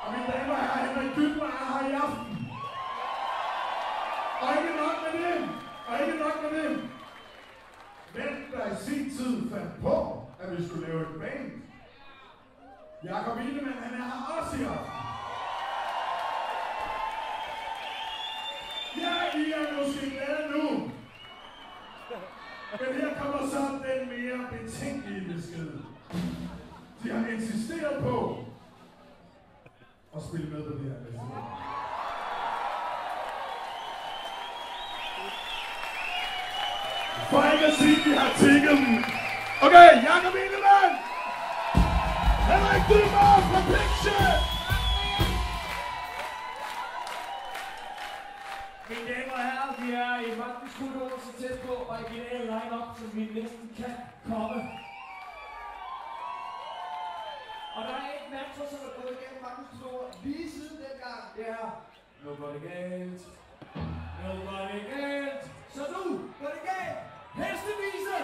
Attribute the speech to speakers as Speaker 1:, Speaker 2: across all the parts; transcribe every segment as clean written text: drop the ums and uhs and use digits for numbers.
Speaker 1: Og mine damer og herrer, Henrik Dybvad er her i aften. Og ikke nok med det. Hvem der i sin tid fandt på, at vi skulle lave et band? Jakob Ingemann, han er her også i aften. Ja, I er måske glade nu. Men her kommer så den mere betænkelige besked. De har insisteret på at spille med på det her festival. For ikke at sige, at vi har tigget dem. Okay, Jakob Ingemann! Henrik Dybvad fra Picture!
Speaker 2: Mine damer og herrer, vi er i Magnus Studio så tæt på original line-up, som vi næsten kan komme. Og der er et mantra, som er gået igennem Magnus Studio lige siden dengang. Det er Nobody galt. Nobody galt. Så nu går det galt. Hestevise!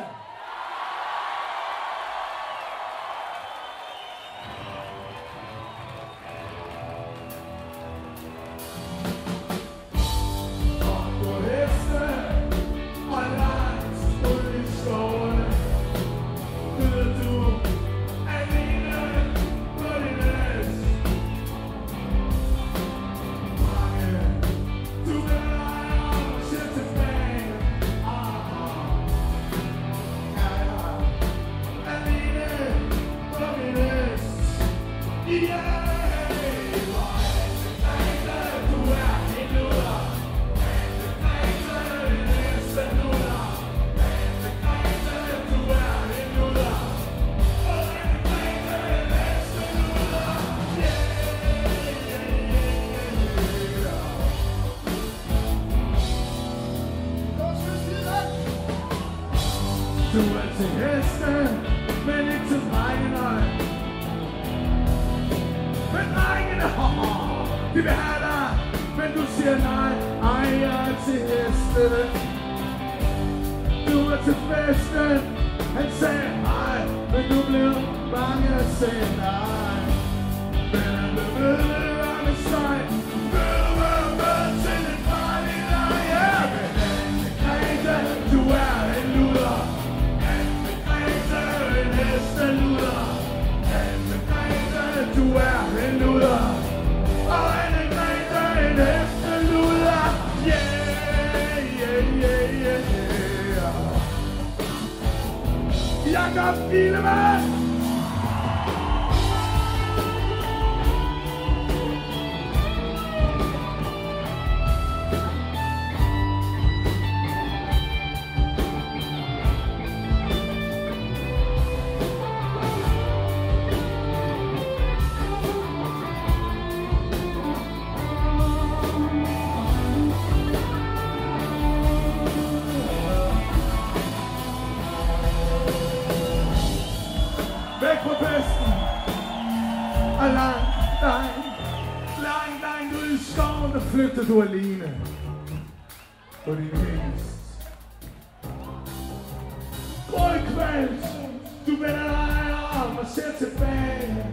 Speaker 1: Du er til heste, men ikke til drengene. Men drengene, de vil have dig, men du siger nej. Ej, jeg er til heste. Du er til festen, han sagde nej, men du blev bange at sige nej. Men han blev ved med sig. Vil du være med til en farlig leg? Ja, men Anne-Grethe, du er en luder. Anne-Grethe, du er en luder. Og Anne-Grethe, en hesteluder. Yeah, yeah, yeah, yeah. Jakob Ingemann. Væk fra festen. Og langt ud i skoven, der flygter du alene på din hest. Rødkvalt, du vender dig om og ser tilbage.